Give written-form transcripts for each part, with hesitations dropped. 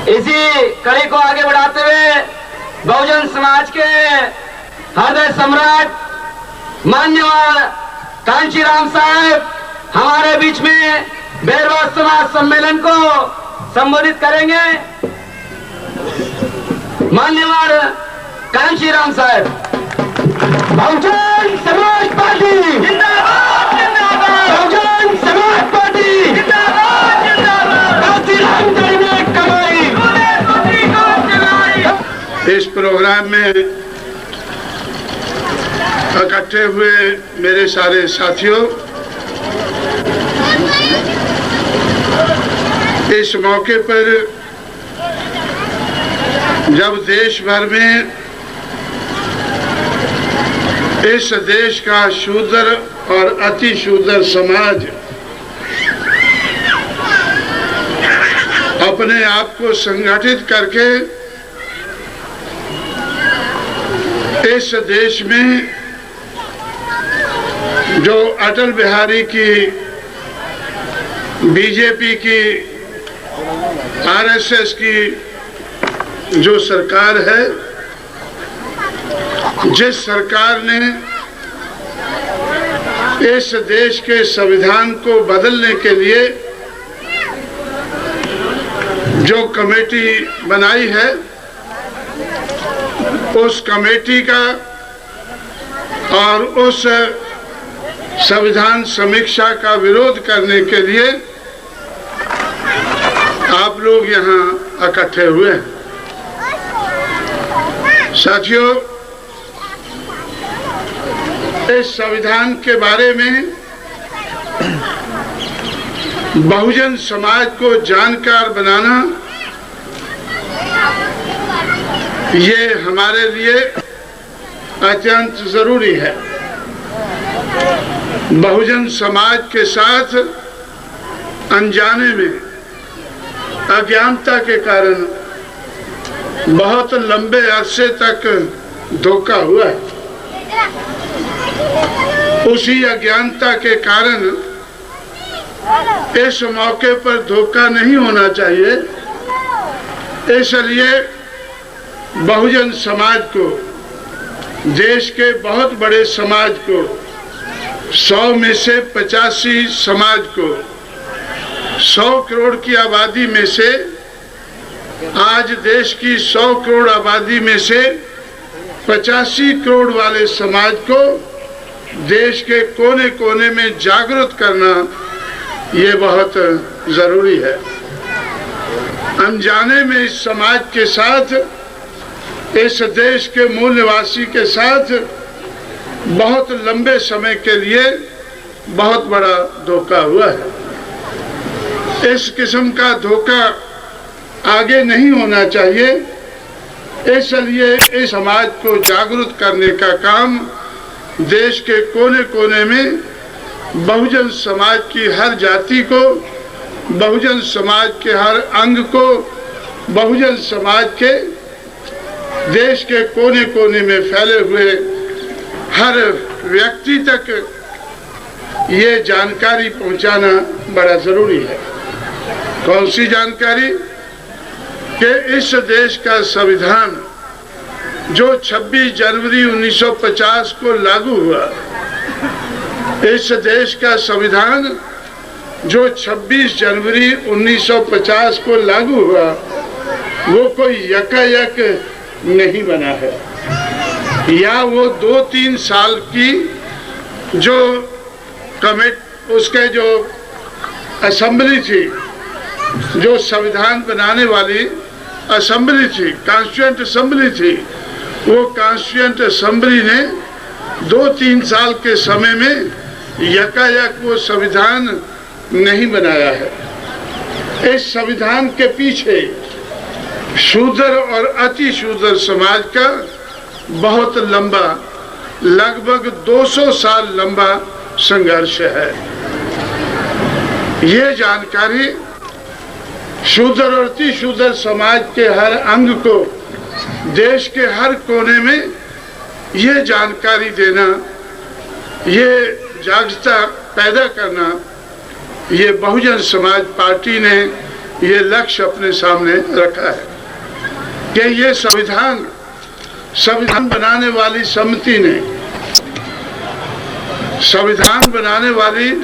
इसी कड़ी को आगे बढ़ाते हुए बहुजन समाज के हृदय सम्राट मान्यवर कांशीराम साहब हमारे बीच में बेरवा समाज सम्मेलन को संबोधित करेंगे। मान्यवर कांशीराम साहब। बहुजन समाज पार्टी जिंदाबाद जिंदाबाद। बहुजन समाज पार्टी जिंदाबाद जिंदाबाद। कांशीराम ने कमाई इस प्रोग्राम में इकट्ठे हुए मेरे सारे साथियों, इस मौके पर जब देश भर में इस देश का शूद्र और अति शूद्र समाज अपने आप को संगठित करके इस देश में जो अटल बिहारी की, बीजेपी की, आरएसएस की जो सरकार है, जिस सरकार ने इस देश के संविधान को बदलने के लिए जो कमेटी बनाई है, उस कमेटी का और उस संविधान समीक्षा का विरोध करने के लिए आप लोग यहाँ इकट्ठे हुए हैं। साथियों, इस संविधान के बारे में बहुजन समाज को जानकार बनाना ये हमारे लिए अत्यंत जरूरी है। बहुजन समाज के साथ अनजाने में, अज्ञानता के कारण बहुत लंबे अरसे तक धोखा हुआ है। उसी अज्ञानता के कारण इस मौके पर धोखा नहीं होना चाहिए। इसलिए बहुजन समाज को, देश के बहुत बड़े समाज को, 100 में से 85 समाज को, 100 करोड़ की आबादी में से, आज देश की 100 करोड़ आबादी में से 85 करोड़ वाले समाज को देश के कोने कोने में जागरूक करना ये बहुत जरूरी है। अनजाने में इस समाज के साथ, इस देश के मूल निवासी के साथ बहुत लंबे समय के लिए बहुत बड़ा धोखा हुआ है। इस किस्म का धोखा आगे नहीं होना चाहिए। इसलिए इस समाज को जागरूक करने का काम देश के कोने कोने में बहुजन समाज की हर जाति को, बहुजन समाज के हर अंग को, बहुजन समाज के देश के कोने कोने में फैले हुए हर व्यक्ति तक ये जानकारी पहुंचाना बड़ा जरूरी है। कौन सी जानकारी? कि इस देश का संविधान जो 26 जनवरी 1950 को लागू हुआ, इस देश का संविधान जो 26 जनवरी 1950 को लागू हुआ, वो कोई यकायक नहीं बना है, या वो 2-3 साल की जो उसके जो असेंबली थी, जो संविधान बनाने वाली असेंबली थी, कॉन्स्टिट्यूएंट असेंबली थी, वो कॉन्स्टिट्यूएंट असेंबली ने 2-3 साल के समय में यकायक वो संविधान नहीं बनाया है। इस संविधान के पीछे शूद्र और अति शूद्र समाज का बहुत लंबा, लगभग 200 साल लंबा संघर्ष है। ये जानकारी शूद्र और अति शूद्र समाज के हर अंग को, देश के हर कोने में ये जानकारी देना, ये जागरूकता पैदा करना, ये बहुजन समाज पार्टी ने ये लक्ष्य अपने सामने रखा है कि ये संविधान बनाने वाली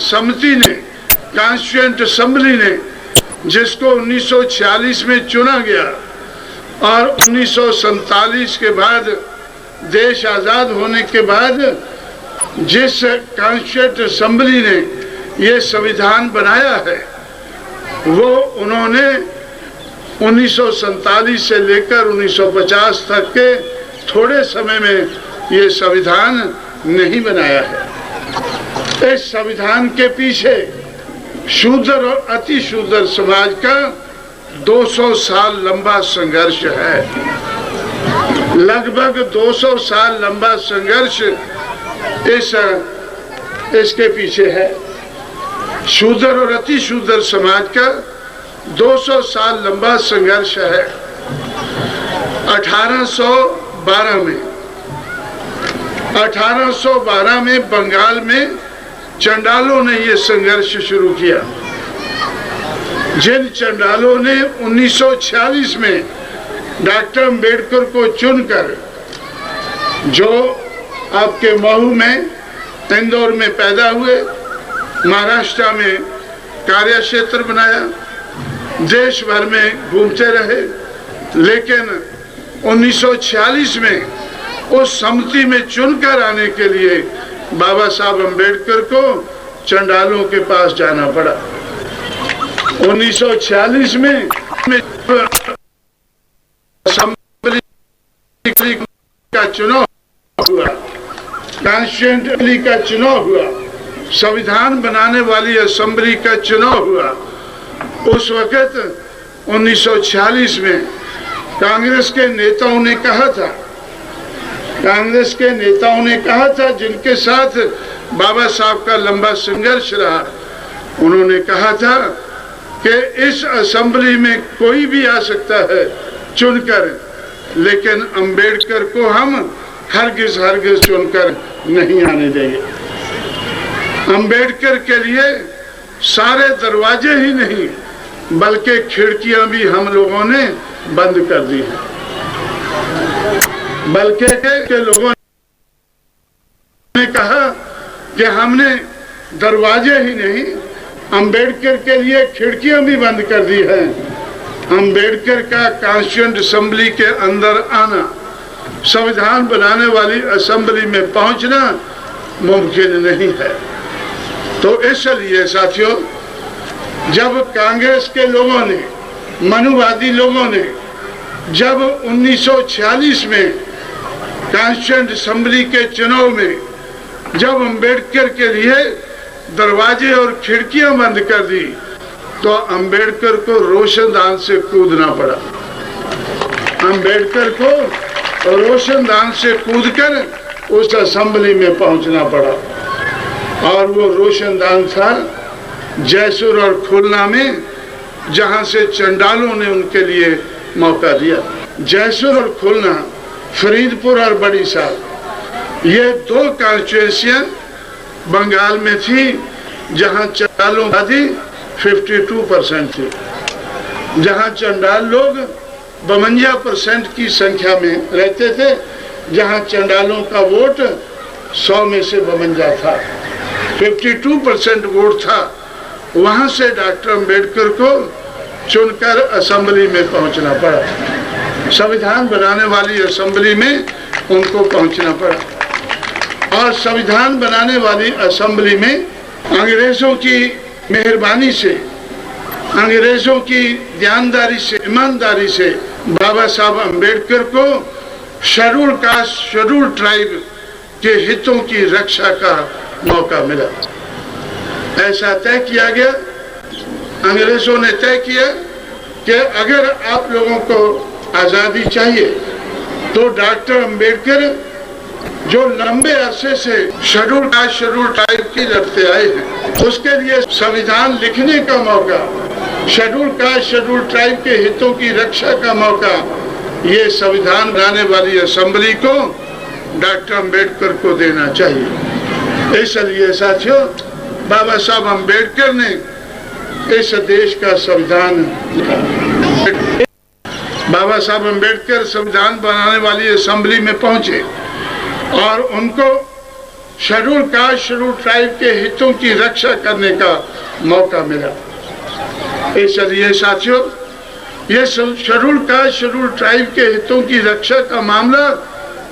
समिति ने, कॉन्स्टिट्यूएंट असेंबली ने, जिसको 1946 में चुना गया और 1947 के बाद देश आजाद होने के बाद जिस कॉन्स्टिट्यूएंट असेंबली ने ये संविधान बनाया है, वो उन्होंने 1947 से लेकर 1950 तक के थोड़े समय में ये संविधान नहीं बनाया है। इस संविधान के पीछे शूद्र और अति शूद्र समाज का 200 साल लंबा संघर्ष है। लगभग 200 साल लंबा संघर्ष इसके पीछे है। शूद्र और अति शूद्र समाज का 200 साल लंबा संघर्ष है। 1812 में बंगाल में चंडालों ने यह संघर्ष शुरू किया। जिन चंडालों ने 1946 में डॉक्टर अम्बेडकर को चुनकर, जो आपके महू में, इंदौर में पैदा हुए, महाराष्ट्र में कार्य क्षेत्र बनाया, देश भर में घूमते रहे, लेकिन 1946 में उस समिति में चुनकर आने के लिए बाबा साहब अम्बेडकर को चंडालों के पास जाना पड़ा। 1946 में असेंबली का चुनाव हुआ, कॉन्स्टिट्यूएंट का चुनाव हुआ, संविधान बनाने वाली असेंबली का चुनाव हुआ। उस वक्त 1946 में कांग्रेस के नेताओं ने कहा था, जिनके साथ बाबा साहब का लंबा संघर्ष रहा, उन्होंने कहा था कि इस असेंबली में कोई भी आ सकता है चुनकर, लेकिन अंबेडकर को हम हरगिज चुनकर नहीं आने देंगे। अंबेडकर के लिए सारे दरवाजे ही नहीं बल्कि खिड़कियां भी हम लोगों ने बंद कर दी हैं। बल्कि के लोगों ने कहा कि हमने दरवाजे ही नहीं, अंबेडकर के लिए खिड़कियां भी बंद कर दी है। अंबेडकर का कॉन्स्टिट्यूएंट असेंबली के अंदर आना, संविधान बनाने वाली असेंबली में पहुंचना मुमकिन नहीं है। तो इसलिए साथियों, जब कांग्रेस के लोगों ने, मनुवादी लोगों ने, जब 1946 में कॉन्स्टिट्यूएंट असेंबली के चुनाव में जब अंबेडकर के लिए दरवाजे और खिड़कियां बंद कर दी, तो अंबेडकर को रोशनदान से कूदना पड़ा। अंबेडकर को रोशनदान से कूदकर उस असेंबली में पहुंचना पड़ा। और वो रोशनदान था जयसुर और खुलना में, जहां से चंडालों ने उनके लिए मौका दिया। जयसुर और खुलना, फरीदपुर और बड़ी साहब, ये दो कॉन्स्टिट्यूएंसियां बंगाल में थी जहां चंडालों की आबादी 52% थी, जहां चंडाल लोग 52% की संख्या में रहते थे, जहां चंडालों का वोट 100 में से 52 था, 52% वोट था। वहां से डॉक्टर अम्बेडकर को चुनकर असेंबली में पहुंचना पड़ा, संविधान बनाने वाली असेंबली में उनको पहुंचना पड़ा। और संविधान बनाने वाली असेंबली में अंग्रेजों की मेहरबानी से, अंग्रेजों की ध्यानदारी से, ईमानदारी से बाबा साहब अम्बेडकर को शेड्यूल कास्ट, शेड्यूल ट्राइब के हितों की रक्षा का मौका मिला। ऐसा तय किया गया, अंग्रेजों ने तय किया कि अगर आप लोगों को आजादी चाहिए तो डॉक्टर अम्बेडकर, जो लंबे अरसे से शेड्यूल कास्ट, शेड्यूल ट्राइब की लड़ते आए हैं, उसके लिए संविधान लिखने का मौका, शेड्यूल कास्ट, शेड्यूल ट्राइब के हितों की रक्षा का मौका, ये संविधान बनाने वाली असेंबली को डॉक्टर अम्बेडकर को देना चाहिए। इसलिए साथियों, बाबा साहब अम्बेडकर ने इस देश का संविधान। बाबा साहब अम्बेडकर संविधान बनाने वाली असेंबली में पहुंचे और उनको शेड्यूल कास्ट शेड्यूल ट्राइब के हितों की रक्षा करने का मौका मिला। इसलिए साथियों, ये शेड्यूल कास्ट शेड्यूल ट्राइब के हितों की रक्षा का मामला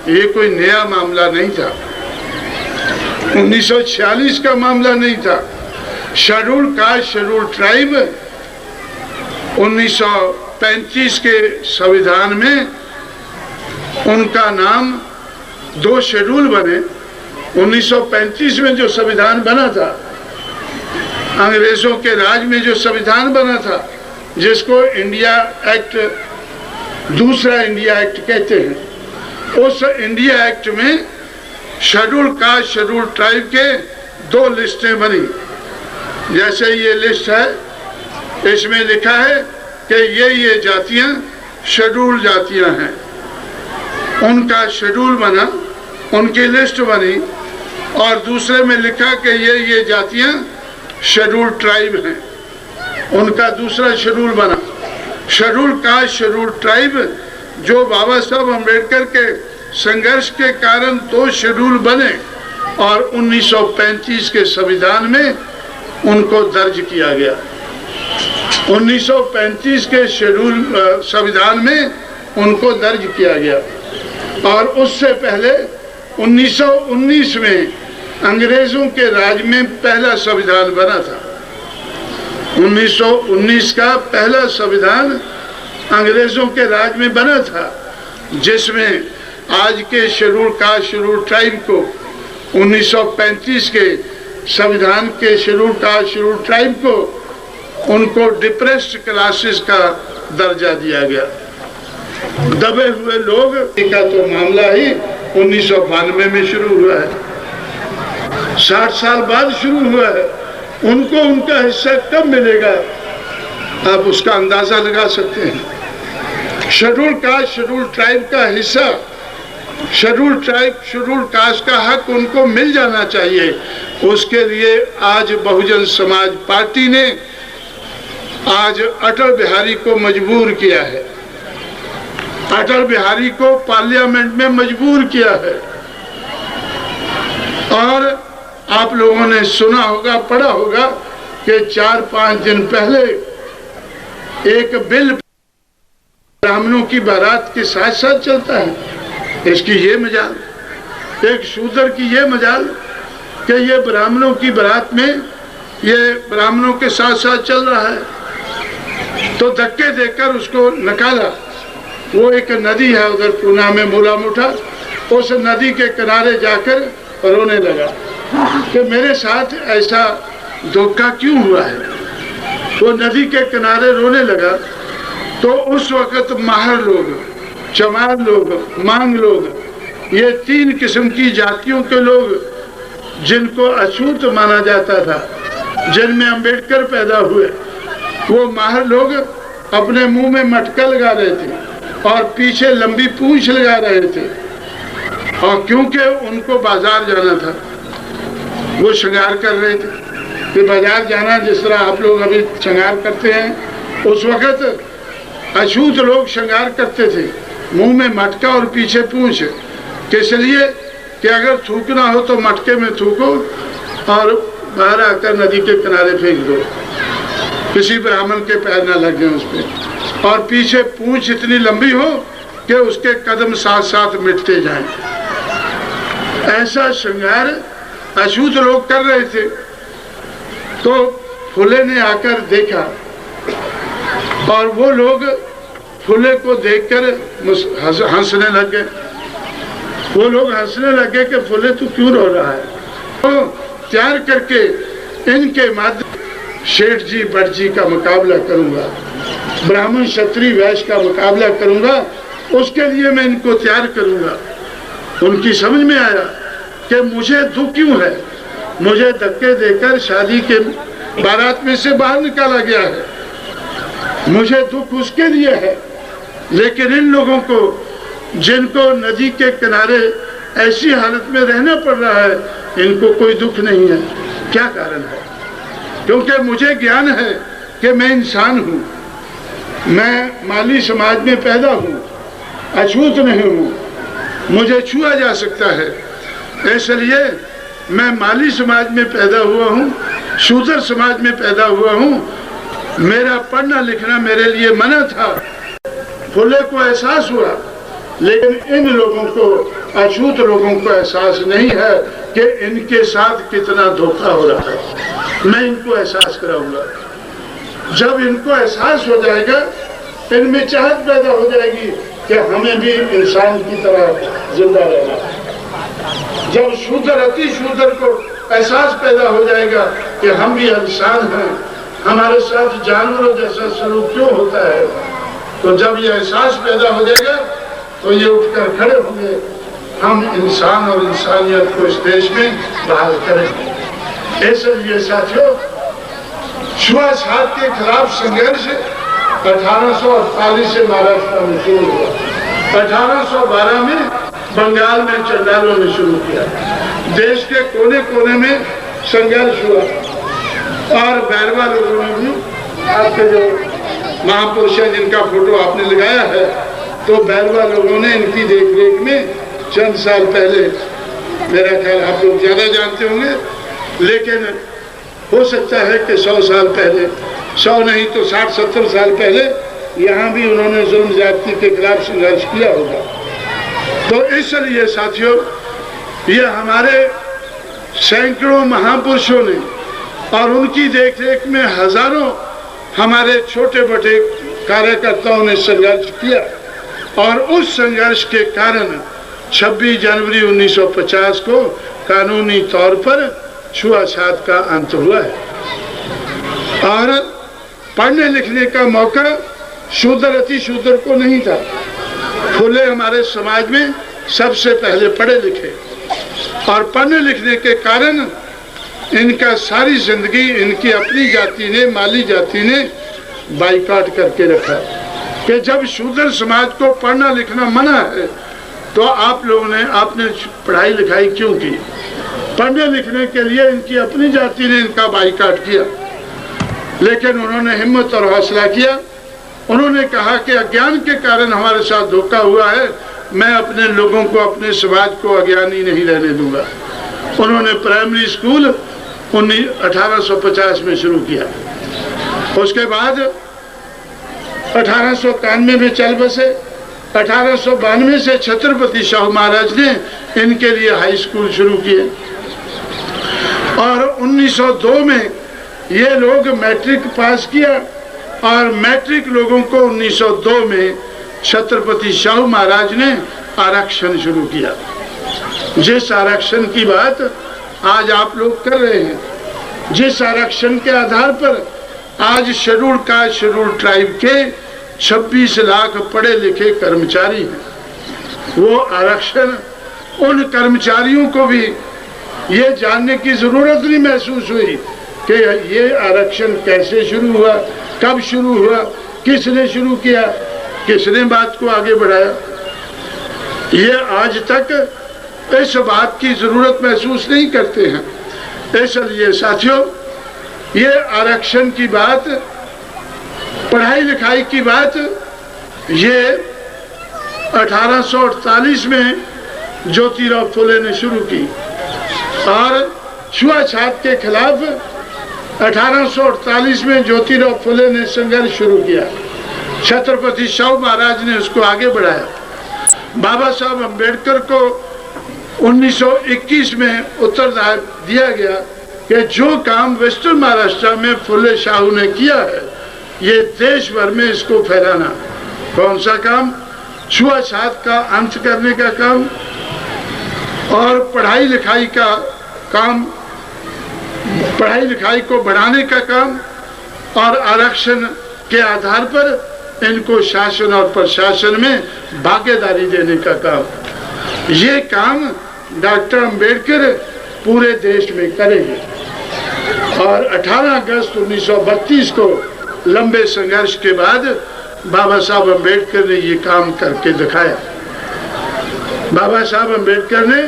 ये कोई नया मामला नहीं था, 1946 का मामला नहीं था। शेड्यूल कास्ट शेड्यूल ट्राइब 1935 के संविधान में उनका नाम 2 शेड्यूल बने। 1935 में जो संविधान बना था, अंग्रेजों के राज में जो संविधान बना था, जिसको इंडिया एक्ट, दूसरा इंडिया एक्ट कहते हैं, उस इंडिया एक्ट में शेड्यूल कास्ट शेड्यूल ट्राइब के 2 लिस्टें बनी। जैसे ये लिस्ट है, इसमें लिखा है कि ये जातियां शेड्यूल जातियां हैं, उनका शेड्यूल बना, उनकी लिस्ट बनी। और दूसरे में लिखा कि ये जातियां शेड्यूल ट्राइब हैं, उनका दूसरा शेड्यूल बना। शेड्यूल कास्ट शेड्यूल ट्राइब जो बाबा साहब अम्बेडकर के संघर्ष के कारण 2 शेड्यूल बने और 1935 के संविधान में उनको दर्ज किया गया। 1935 के शेड्यूल संविधान में उनको दर्ज किया गया और उससे पहले 1919 में अंग्रेजों के राज में पहला संविधान बना था। 1919 का पहला संविधान अंग्रेजों के राज में बना था, जिसमें आज के शेड्यूल कास्ट शेड्यूल ट्राइब को 1935 के संविधान के शेड्यूल कास्ट शेड्यूल ट्राइब को उनको डिप्रेस्ड क्लासेस का दर्जा दिया गया। दबे हुए लोग का तो मामला ही 1992 में शुरू हुआ है, 60 साल बाद शुरू हुआ है। उनको उनका हिस्सा कब मिलेगा, आप उसका अंदाजा लगा सकते हैं। शेड्यूल कास्ट शेड्यूल ट्राइब का हिस्सा, शेड्यूल ट्राइब शेड्यूल कास्ट का हक उनको मिल जाना चाहिए। उसके लिए आज बहुजन समाज पार्टी ने आज अटल बिहारी को मजबूर किया है, अटल बिहारी को पार्लियामेंट में मजबूर किया है। और आप लोगों ने सुना होगा, पढ़ा होगा कि 4-5 दिन पहले एक बिल ब्राह्मणों की बारात के साथ साथ चलता है। इसकी ये मजाल, एक शूद्र की ये मजाल कि ये ब्राह्मणों की बारात में ये ब्राह्मणों के साथ साथ चल रहा है, तो धक्के देकर उसको निकाला। वो एक नदी है उधर पूना में, मूला मुठा, उस नदी के किनारे जाकर रोने लगा कि मेरे साथ ऐसा धोखा क्यों हुआ है। वो नदी के किनारे रोने लगा तो उस वक्त माहर लोग, चमार लोग, मांग लोग, ये 3 किस्म की जातियों के लोग जिनको अछूत माना जाता था, जिनमें अम्बेडकर पैदा हुए, वो माहर लोग अपने मुंह में मटका लगा रहे थे और पीछे लंबी पूंछ लगा रहे थे। और क्योंकि उनको बाजार जाना था, वो श्रृंगार कर रहे थे कि बाजार जाना जिस तरह आप लोग अभी श्रृंगार करते हैं, उस वक्त अछूत लोग श्रृंगार करते थे, मुंह में मटका और पीछे पूंछ। किस लिए कि अगर थूकना हो तो मटके में थूको और बाहर आकर नदी के किनारे फेंक दो, किसी ब्राह्मण के पैर ना लग जाए उस पर। और पीछे पूंछ इतनी लंबी हो कि उसके कदम साथ साथ मिटते जाएं। ऐसा श्रृंगार अछूत लोग कर रहे थे। तो फुले ने आकर देखा और वो लोग फुले को देखकर हंसने लग गए। वो लोग हंसने लगे कि फुले तू क्यों रो रहा है। तो तैयार करके इनके माध्यम शेठ जी भट्ट जी का मुकाबला करूंगा, ब्राह्मण क्षत्रिय वैश्य का मुकाबला करूंगा, उसके लिए मैं इनको तैयार करूंगा। उनकी समझ में आया कि मुझे दुख क्यों है, मुझे धक्के देकर शादी के बारात में से बाहर निकाला गया है, मुझे दुख उसके लिए है। लेकिन इन लोगों को जिनको नदी के किनारे ऐसी हालत में रहना पड़ रहा है, इनको कोई दुख नहीं है। क्या कारण है? क्योंकि मुझे ज्ञान है कि मैं इंसान हूँ, मैं माली समाज में पैदा हूँ, अछूत नहीं हूँ, मुझे छुआ जा सकता है, इसलिए मैं माली समाज में पैदा हुआ हूँ, शूद्र समाज में पैदा हुआ हूँ, मेरा पढ़ना लिखना मेरे लिए मना था। फुले को एहसास हुआ, लेकिन इन लोगों को, अछूत लोगों को एहसास नहीं है कि इनके साथ कितना धोखा हो रहा है। मैं इनको एहसास कराऊंगा। जब इनको एहसास हो जाएगा, इनमें चाहत पैदा हो जाएगी कि हमें भी इंसान की तरह जिंदा रहना है। जब शूद्र अति शूद्र को एहसास पैदा हो जाएगा कि हम भी इंसान हैं, हमारे साथ जानवरों जैसा सलूक क्यों होता है, तो जब ये एहसास पैदा हो जाएगा तो ये उठकर खड़े होंगे, हम इंसान और इंसानियत को इस देश में बहाल करेंगे। इसलिए साथियों, छुआछूत के खिलाफ संघर्ष 1848 से महाराष्ट्र में शुरू हुआ। 1812 में बंगाल में चंडालों ने शुरू किया। देश के कोने कोने में संघर्ष हुआ और बैरवा लोगों ने भी, आपके जो महापुरुष हैं जिनका फोटो आपने लगाया है, तो बैरवा लोगों ने इनकी देखरेख में चंद साल पहले, मेरा ख्याल आप लोग ज्यादा जानते होंगे, लेकिन हो सकता है कि 100 साल पहले, 100 नहीं तो 60-70 साल पहले यहाँ भी उन्होंने जुल्म ज्यादती के खिलाफ संघर्ष किया होगा। तो इसलिए साथियों, ये हमारे सैकड़ों महापुरुषों ने और उनकी देखरेख में हजारों हमारे छोटे बड़े कार्यकर्ताओं ने संघर्ष किया, और उस संघर्ष के कारण 26 जनवरी 1950 को कानूनी तौर पर छुआछूत का अंत हुआ है। और पढ़ने लिखने का मौका शूद्र अति शूद्र को नहीं था। फुले हमारे समाज में सबसे पहले पढ़े लिखे, और पढ़ने लिखने के कारण इनका सारी जिंदगी इनकी अपनी जाति ने, माली जाति ने बाइकआउट करके रखा कि जब शूद्र समाज को पढ़ना लिखना मना है तो आप लोगों ने, आपने पढ़ाई लिखाई क्यों की? पढ़ने लिखने के लिए इनकी अपनी जाति ने इनका बाइकआउट किया, लेकिन उन्होंने हिम्मत और हौसला किया। उन्होंने कहा कि अज्ञान के कारण हमारे साथ धोखा हुआ है, मैं अपने लोगों को, अपने समाज को अज्ञानी नहीं रहने दूंगा। उन्होंने प्राइमरी स्कूल 1850 में शुरू किया। उसके बाद 1891 में चल बसे। 1892 से छत्रपति शाहू महाराज ने इनके लिए हाई स्कूल शुरू किए, और 1902 में ये लोग मैट्रिक पास किया, और मैट्रिक लोगों को 1902 में छत्रपति शाहू महाराज ने आरक्षण शुरू किया। जिस आरक्षण की बात आज आप लोग कर रहे हैं, जिस आरक्षण के आधार पर आज शेड्यूल कास्ट, शेड्यूल ट्राइब के 26 लाख पढ़े लिखे कर्मचारी हैं, वो आरक्षण उन कर्मचारियों को भी ये जानने की जरूरत नहीं महसूस हुई कि ये आरक्षण कैसे शुरू हुआ, कब शुरू हुआ, किसने शुरू किया, किसने बात को आगे बढ़ाया। ये आज तक इस बात की जरूरत महसूस नहीं करते हैं। इसलिए साथियों, ये आरक्षण की बात, पढ़ाई लिखाई की बात, ये 1848 में ज्योतिराव फुले ने शुरू की, और छुआछूत के खिलाफ 1848 में ज्योतिराव फुले ने संघर्ष शुरू किया। छत्रपति शाहू महाराज ने उसको आगे बढ़ाया। बाबा साहब अम्बेडकर को 1921 में उत्तरदायित्व दिया गया कि जो काम वेस्टर्न महाराष्ट्र में फुले शाहू ने किया है, ये देश भर में इसको फैलाना। कौन सा काम? छुआछूत का अंत करने का काम, और पढ़ाई लिखाई का काम, पढ़ाई लिखाई को बढ़ाने का काम, और आरक्षण के आधार पर इनको शासन और प्रशासन में भागीदारी देने का काम। ये काम डॉक्टर अंबेडकर पूरे देश में करेंगे। और 18 अगस्त 1932 को लंबे संघर्ष के बाद बाबा साहब अम्बेडकर ने ये काम करके दिखाया। बाबा साहब अम्बेडकर ने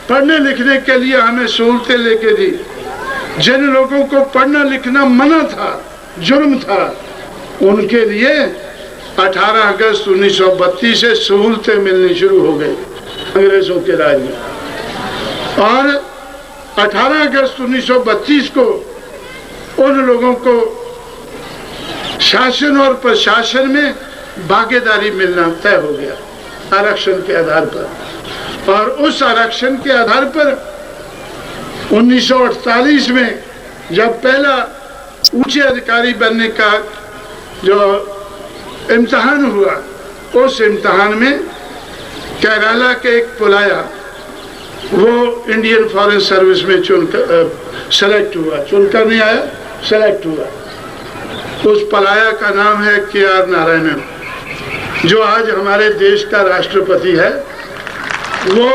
पढ़ने लिखने के लिए हमें सहूलतें लेके दी। जिन लोगों को पढ़ना लिखना मना था, जुर्म था, उनके लिए 18 अगस्त 1932 से सहूलतें मिलनी शुरू हो गई अंग्रेजों के राज में। और 18 अगस्त 1932 को उन लोगों को शासन और प्रशासन में भागीदारी मिलना तय हो गया आरक्षण के आधार पर। और उस आरक्षण के आधार पर 1948 में जब पहला ऊंचे अधिकारी बनने का जो इम्तिहान हुआ, उस इम्तिहान में केरला के एक पुलाया वो इंडियन फॉरेन सर्विस में चुनकर सेलेक्ट हुआ, चुनकर नहीं आया, सेलेक्ट हुआ। उस पलाया का नाम है KR नारायणन, जो आज हमारे देश का राष्ट्रपति है। वो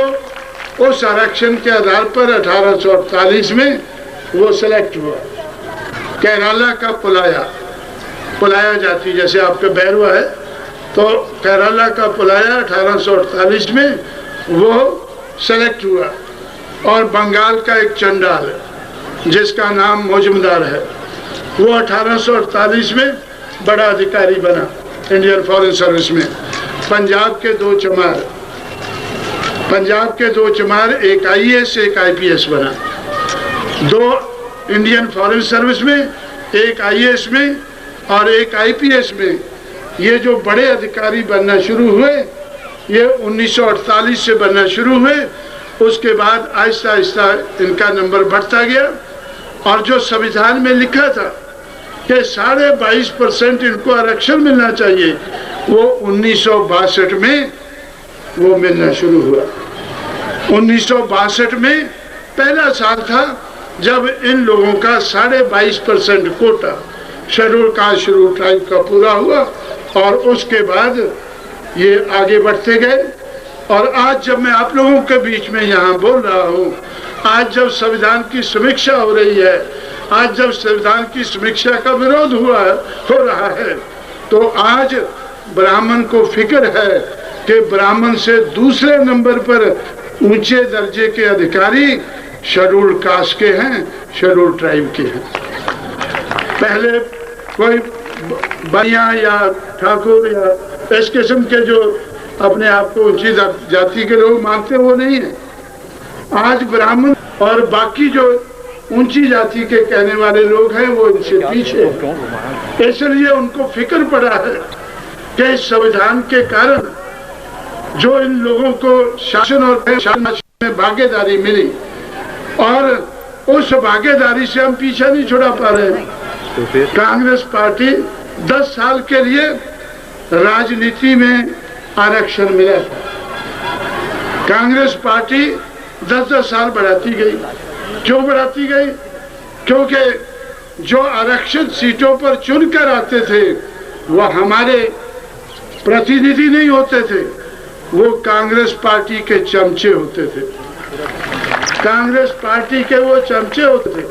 उस आरक्षण के आधार पर 1848 में वो सेलेक्ट हुआ। केरला का पुलाया जाति, जैसे आपका बैरवा है, तो केरला का पुलाया 1848 में वो सेलेक्ट हुआ। और बंगाल का एक चंडाल जिसका नाम मौजमदार है, वो 1848 में बड़ा अधिकारी बना इंडियन फॉरेन सर्विस में। पंजाब के दो चमार एक IAS एक IPS बना, दो इंडियन फॉरेन सर्विस में, एक IAS में और एक IPS में। ये जो बड़े अधिकारी बनना शुरू हुए, ये 1948 से बनना शुरू हुए। उसके बाद आहिस्ता आहिस्ता इनका नंबर बढ़ता गया। और जो संविधान में लिखा था कि 22.5% इनको आरक्षण मिलना चाहिए, वो 1962 में वो मिलना शुरू हुआ। 1962 में पहला साल था जब इन लोगों का 22.5% quota schedule caste schedule tribe का पूरा हुआ। और उसके बाद ये आगे बढ़ते गए। और आज जब मैं आप लोगों के बीच में यहाँ बोल रहा हूँ, आज जब संविधान की समीक्षा हो रही है, आज जब संविधान की समीक्षा का विरोध हो रहा है, तो आज ब्राह्मण को फिक्र है कि ब्राह्मण से दूसरे नंबर पर ऊंचे दर्जे के अधिकारी शेड्यूल कास्ट के हैं, शेड्यूल ट्राइब के हैं। पहले कोई बनिया या ठाकुर या इस किस्म के जो अपने आप को ऊंची जाति के लोग मानते, वो नहीं है। आज ब्राह्मण और बाकी जो ऊंची जाति के कहने वाले लोग हैं, वो इनसे पीछे। इसलिए उनको फिक्र पड़ा है कि इस संविधान के कारण जो इन लोगों को शासन और शासन में भागीदारी मिली, और उस भागीदारी से हम पीछा नहीं छुड़ा पा रहे हैं। कांग्रेस पार्टी 10 साल के लिए राजनीति में आरक्षण मिला था। कांग्रेस पार्टी 10-10 साल बढ़ाती गई। क्यों बढ़ाती गई? क्योंकि जो आरक्षित सीटों पर चुनकर आते थे, वह हमारे प्रतिनिधि नहीं होते थे, वो कांग्रेस पार्टी के चमचे होते थे। कांग्रेस पार्टी के वो चमचे होते थे।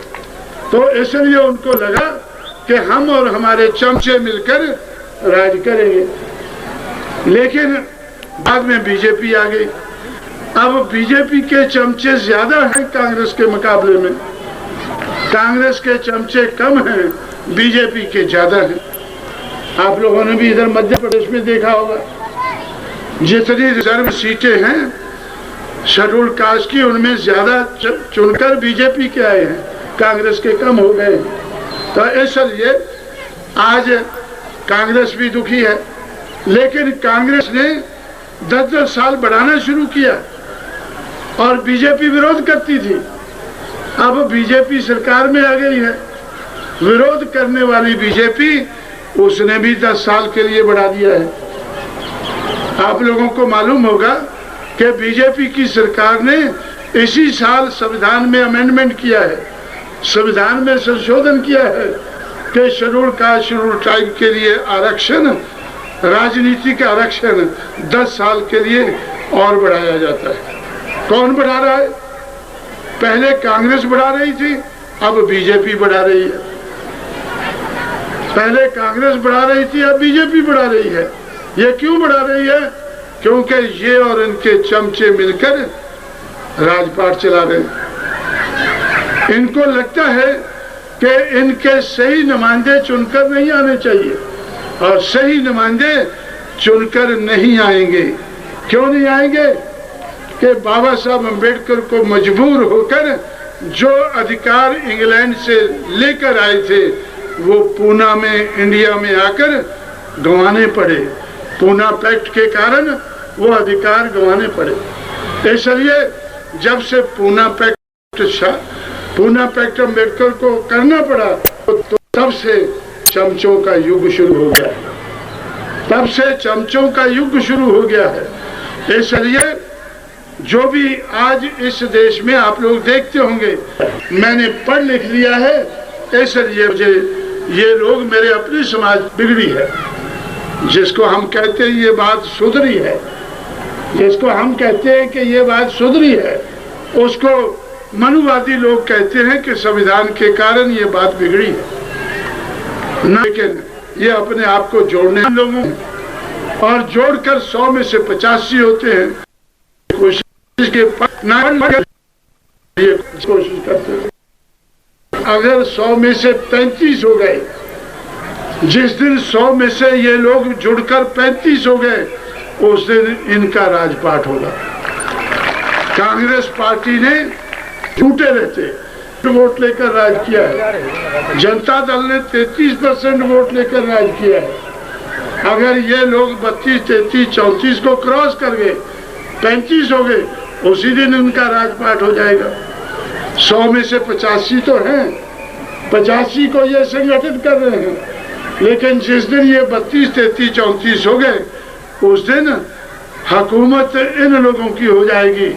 तो इसलिए उनको लगा कि हम और हमारे चमचे मिलकर राज करेंगे। लेकिन बाद में बीजेपी आ गई। अब बीजेपी के चमचे ज्यादा हैं कांग्रेस के मुकाबले में। कांग्रेस के चमचे कम हैं, बीजेपी के ज्यादा हैं। आप लोगों ने भी इधर मध्य प्रदेश में देखा होगा, जितनी रिजर्व सीटें हैं शेड्यूल कास्ट की, उनमें ज्यादा चुनकर बीजेपी के आए हैं, कांग्रेस के कम हो गए। तो इसलिए आज कांग्रेस भी दुखी है। लेकिन कांग्रेस ने 10-10 साल बढ़ाना शुरू किया और बीजेपी विरोध करती थी। अब बीजेपी सरकार में आ गई है। विरोध करने वाली बीजेपी, उसने भी 10 साल के लिए बढ़ा दिया है। आप लोगों को मालूम होगा कि बीजेपी की सरकार ने इसी साल संविधान में अमेंडमेंट किया है, संविधान में संशोधन किया है कि शेड्यूल कास्ट शेड्यूल ट्राइब के लिए आरक्षण, राजनीतिक आरक्षण 10 साल के लिए और बढ़ाया जाता है। कौन बढ़ा रहा है? पहले कांग्रेस बढ़ा रही थी, अब बीजेपी बढ़ा रही है। पहले कांग्रेस बढ़ा रही थी, अब बीजेपी बढ़ा रही है। ये क्यों बढ़ा रही है? क्योंकि ये और इनके चमचे मिलकर राजपाट चला रहे हैं। इनको लगता है कि इनके सही नुमाइंदे चुनकर नहीं आने चाहिए और सही नुमाइंदे चुनकर नहीं आएंगे। क्यों नहीं आएंगे? कि बाबा साहब अम्बेडकर को मजबूर होकर जो अधिकार इंग्लैंड से लेकर आए थे वो पूना में, इंडिया में आकर गंवाने पड़े। पूना पैक्ट के कारण वो अधिकार गंवाने पड़े। इसलिए जब से पूना पैक्ट अम्बेडकर को करना पड़ा तो तब से चमचों का युग शुरू हो गया है। तब से चमचों का युग शुरू हो गया है। इसलिए जो भी आज इस देश में आप लोग देखते होंगे, मैंने पढ़ लिख लिया है, इसलिए मुझे ये लोग मेरे अपनी समाज बिगड़ी है, जिसको हम कहते हैं ये बात सुधरी है, जिसको हम कहते हैं कि ये बात सुधरी है, उसको मनुवादी लोग कहते हैं कि संविधान के कारण ये बात बिगड़ी है। लेकिन ये अपने आप को जोड़ने लोगों और जोड़कर 100 में से 85 होते हैं, कोशिश करते हैं। अगर 100 में से 35 हो गए, जिस दिन 100 में से ये लोग जुड़कर 35 हो गए, उस दिन इनका राजपाट होगा। कांग्रेस पार्टी ने झूठे रहते वोट लेकर राज किया है, जनता दल ने 33% वोट लेकर राज किया है। अगर ये लोग 32, 33, 34 को क्रॉस कर गए, 35 हो गए, उसी दिन उनका राजपाट हो जाएगा। 100 में से 85 तो हैं, 85 को ये संगठित कर रहे हैं, लेकिन जिस दिन ये 32, 33, 34 हो गए, उस दिन हुकूमत इन लोगों की हो जाएगी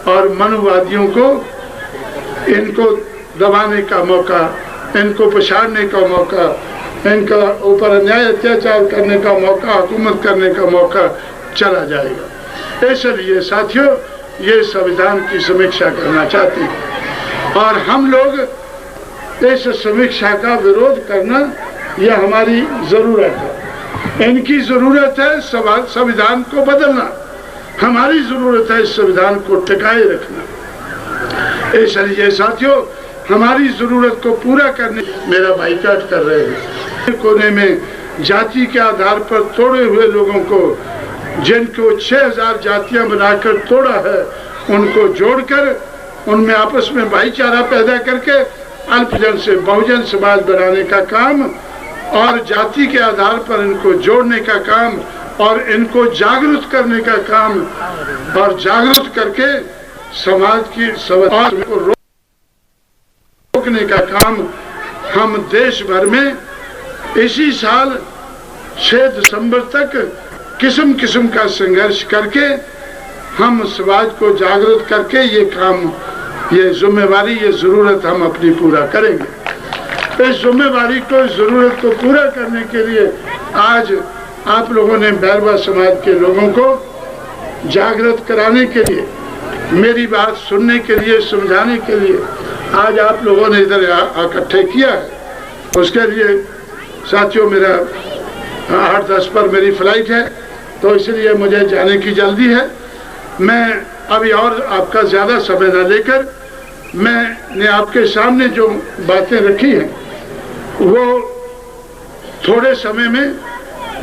और मनुवादियों को इनको दबाने का मौका, इनको पछाड़ने का मौका, इनका ऊपर अन्याय अत्याचार करने का मौका, हुकूमत करने का मौका चला जाएगा। इसलिए साथियों, ये संविधान की समीक्षा करना चाहते हैं और हम लोग इस समीक्षा का विरोध करना यह हमारी जरूरत है। इनकी जरूरत है संविधान को बदलना, हमारी जरूरत है इस संविधान को टिकाए रखना। इसलिए साथियों, हमारी जरूरत को पूरा करने मेरा बाइकाट कर रहे हैं। कोने में जाति के आधार पर तोड़े हुए लोगों को, जिनको 6000 जातियां बनाकर तोड़ा है, उनको जोड़कर उनमें आपस में भाईचारा पैदा करके अल्पजन से बहुजन समाज बनाने का काम और जाति के आधार पर इनको जोड़ने का काम और इनको जागरूक करने का काम और जागरूक करके समाज की समस्या को रोकने का काम हम देश भर में इसी साल 6 दिसंबर तक किस्म किस्म का संघर्ष करके हम समाज को जागरूक करके ये काम, ये जिम्मेवारी, ये जरूरत हम अपनी पूरा करेंगे। इस जिम्मेवारी को, इस जरूरत को पूरा करने के लिए आज आप लोगों ने बैरवा समाज के लोगों को जागृत कराने के लिए, मेरी बात सुनने के लिए, समझाने के लिए आज आप लोगों ने इधर इकट्ठे किया है। उसके लिए साथियों, मेरा 8-10 पर मेरी फ्लाइट है, तो इसलिए मुझे जाने की जल्दी है। मैं अभी और आपका ज़्यादा समय न लेकर मैंने आपके सामने जो बातें रखी हैं वो थोड़े समय में,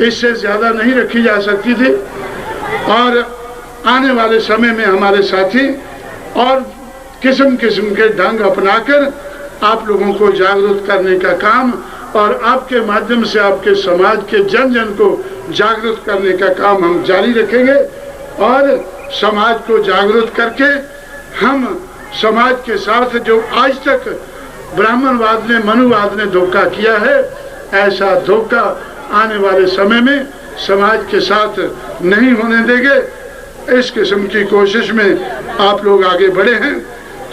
इससे ज़्यादा नहीं रखी जा सकती थी और आने वाले समय में हमारे साथी और किस्म किस्म के ढंग अपनाकर आप लोगों को जागरूक करने का काम और आपके माध्यम से आपके समाज के जन जन को जागरूक करने का काम हम जारी रखेंगे और समाज को जागरूक करके हम समाज के साथ जो आज तक ब्राह्मणवाद ने, मनुवाद ने धोखा किया है, ऐसा धोखा आने वाले समय में समाज के साथ नहीं होने देंगे। इस किस्म की कोशिश में आप लोग आगे बढ़े हैं,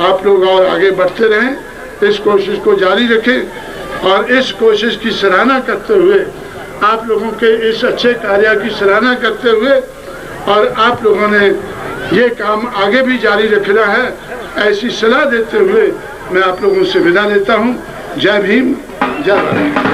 आप लोग और आगे बढ़ते रहें, इस कोशिश को जारी रखें और इस कोशिश की सराहना करते हुए, आप लोगों के इस अच्छे कार्य की सराहना करते हुए और आप लोगों ने ये काम आगे भी जारी रखना है, ऐसी सलाह देते हुए मैं आप लोगों से विदा लेता हूँ। जय भीम, जय भारत।